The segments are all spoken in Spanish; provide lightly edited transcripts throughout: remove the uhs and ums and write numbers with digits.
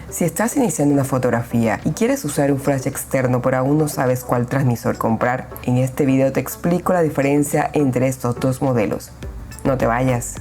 Si estás iniciando una fotografía y quieres usar un flash externo pero aún no sabes cuál transmisor comprar, en este video te explico la diferencia entre estos dos modelos. No te vayas.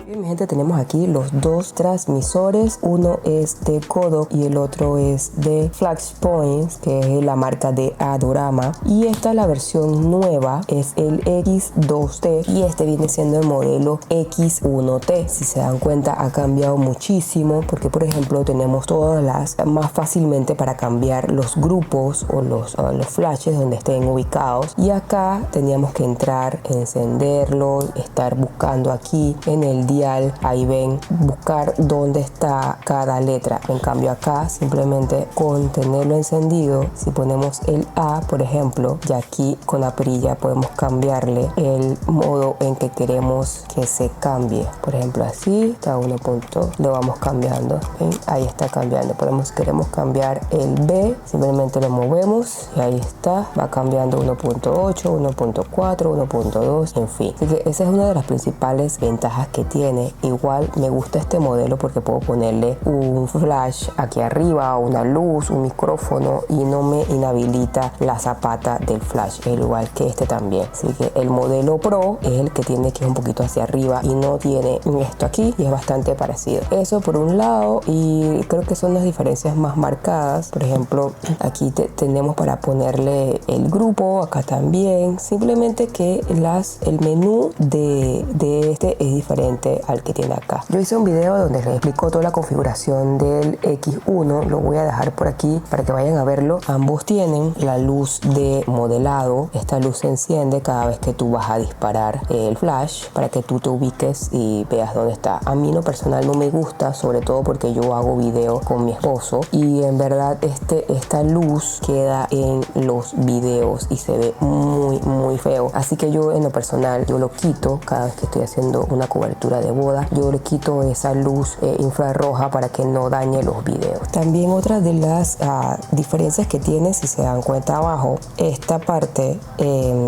Bien, mi gente, tenemos aquí los dos transmisores. Uno es de Kodak y el otro es de Flashpoint, que es la marca de Adorama. Y esta es la versión nueva, es el X2T y este viene siendo el modelo X1T. Si se dan cuenta, ha cambiado muchísimo porque, por ejemplo, tenemos todas las más fácilmente para cambiar los grupos o los flashes donde estén ubicados. Y acá teníamos que entrar, encenderlo, estar buscando aquí en el dial, ahí ven, buscar dónde está cada letra. En cambio acá simplemente con tenerlo encendido, si ponemos el A por ejemplo, y aquí con la perilla podemos cambiarle el modo en que queremos que se cambie. Por ejemplo así, está 1 punto, lo vamos cambiando. ¿Ven? Ahí está cambiando. Queremos cambiar el B, simplemente lo movemos y ahí está, va cambiando 1.8, 1.4, 1.2, en fin. Así que esa es una de las principales ventajas que tiene. Igual me gusta este modelo porque puedo ponerle un flash aquí arriba, una luz, un micrófono y no me inhabilita la zapata del flash, al igual que este también. Así que el modelo Pro es el que tiene, que es un poquito hacia arriba y no tiene esto aquí, y es bastante parecido. Eso por un lado, y creo que son las diferencias más marcadas. Por ejemplo, aquí tenemos para ponerle el grupo, acá también. Simplemente que el menú de este es diferente al que tiene acá. Yo hice un video donde les explico toda la configuración del X1, lo voy a dejar por aquí para que vayan a verlo. Ambos tienen la luz de modelado. Esta luz se enciende cada vez que tú vas a disparar el flash para que tú te ubiques y veas dónde está. A mí, lo personal, no me gusta, sobre todo porque yo hago video con mi esposo y en verdad esta luz queda en los videos y se ve muy feo. Así que yo, en lo personal, yo lo quito cada vez que estoy haciendo una cobertura de boda. Yo le quito esa luz infrarroja para que no dañe los videos. También otra de las diferencias que tiene, si se dan cuenta abajo, esta parte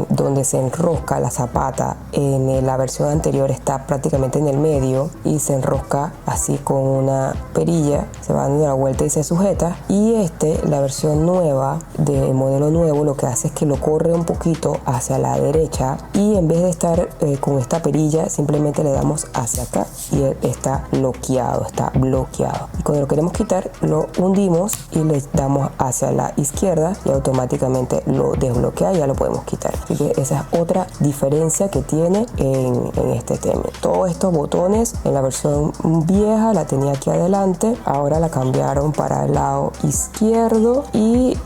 donde se enrosca la zapata, en la versión anterior está prácticamente en el medio y se enrosca así con una perilla, se va dando la vuelta y se sujeta. Y la versión nueva del modelo nuevo, lo que hace es que lo corre un poquito hacia la derecha y en vez de estar con esta perilla, simplemente le damos hacia acá y él está bloqueado. Y cuando lo queremos quitar, lo hundimos y le damos hacia la izquierda y automáticamente lo desbloquea y ya lo podemos quitar. Así que esa es otra diferencia que tiene en este tema. Todos estos botones en la versión vieja la tenía aquí adelante, ahora la cambiaron para el lado izquierdo y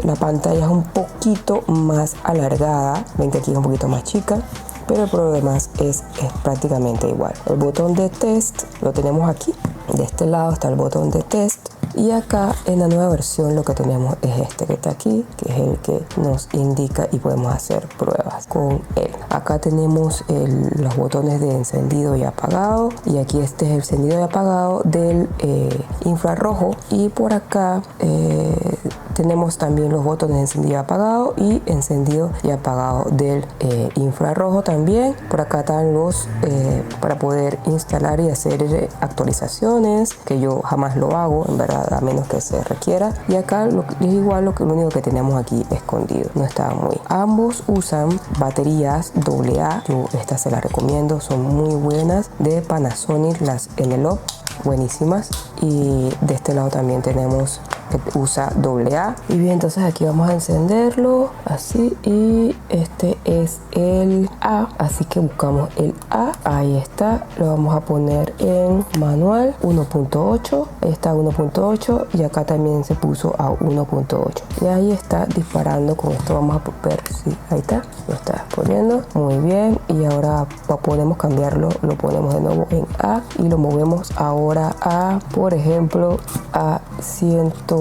la pantalla es un poquito más alargada. Ven que aquí es un poquito más chica, pero por lo demás es prácticamente igual. El botón de test lo tenemos aquí. De este lado está el botón de test. Y acá en la nueva versión lo que tenemos es este que está aquí, que es el que nos indica y podemos hacer pruebas con él. Acá tenemos los botones de encendido y apagado. Y aquí este es el encendido y apagado del infrarrojo. Y por acá tenemos también los botones de encendido y apagado y encendido y apagado del infrarrojo también. Por acá están los para poder instalar y hacer actualizaciones, que yo jamás lo hago, en verdad, a menos que se requiera. Y acá es igual, lo único que tenemos aquí escondido. No está muy. Ambos usan baterías AA. Yo estas se las recomiendo, son muy buenas, de Panasonic, las Eneloop, buenísimas. Y de este lado también tenemos que usa AA. Y bien, entonces aquí vamos a encenderlo así y este es el A, así que buscamos el A. Ahí está, lo vamos a poner en manual 1.8. Está 1.8 y acá también se puso a 1.8 y ahí está disparando. Con esto vamos a ver si ahí está, lo está poniendo muy bien. Y ahora podemos cambiarlo, lo ponemos de nuevo en A y lo movemos ahora a, por ejemplo, a 128.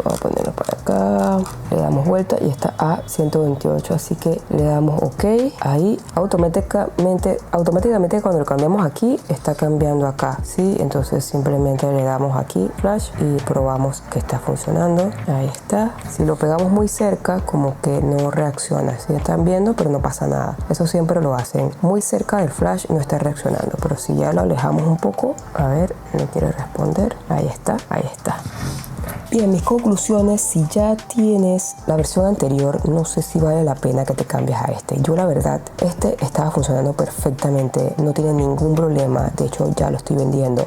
Vamos a ponerlo para acá. acá, le damos vuelta y está a 128, así que le damos OK. Ahí automáticamente cuando lo cambiamos aquí está cambiando acá, ¿sí? Entonces simplemente le damos aquí flash y probamos que está funcionando. Ahí está. Si lo pegamos muy cerca, como que no reacciona, ¿sí? Están viendo, pero no pasa nada. Eso siempre lo hacen muy cerca del flash, no está reaccionando, pero si ya lo alejamos un poco, a ver, no quiere responder. Ahí está. Bien, mis conclusiones: si ya tienes la versión anterior, no sé si vale la pena que te cambies a este. Yo la verdad, este estaba funcionando perfectamente, no tiene ningún problema, de hecho ya lo estoy vendiendo.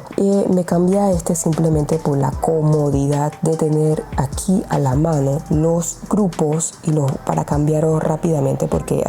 Me cambié a este simplemente por la comodidad de tener aquí a la mano los grupos y para cambiarlos rápidamente, porque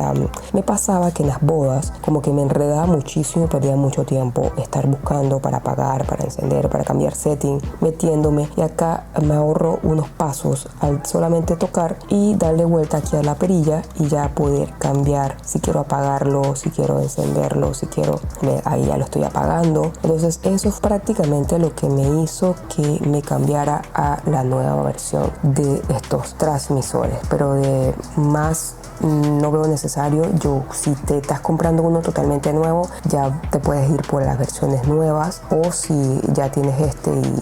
me pasaba que en las bodas como que me enredaba muchísimo, perdía mucho tiempo estar buscando para apagar, para encender, para cambiar setting, metiéndome, y acá me ahorro unos pasos al solamente tocar y darle vuelta aquí a la perilla y ya poder cambiar si quiero apagarlo, si quiero encenderlo, si quiero, ahí ya lo estoy apagando. Entonces eso es prácticamente lo que me hizo que me cambiara a la nueva versión de estos transmisores, pero de más no veo necesario. Si te estás comprando uno totalmente nuevo, ya te puedes ir por las versiones nuevas, o si ya tienes este y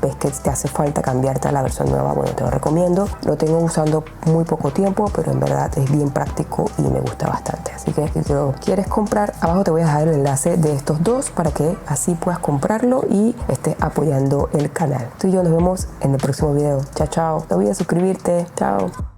ves que te hace falta cambiarte a la versión nueva, bueno, te lo recomiendo. Lo tengo usando muy poco tiempo, pero en verdad es bien práctico y me gusta bastante. Así que si lo quieres comprar, abajo te voy a dejar el enlace de estos dos para que así puedas comprarlo y estés apoyando el canal. Tú y yo nos vemos en el próximo video. Chao, chao. No olvides suscribirte. Chao.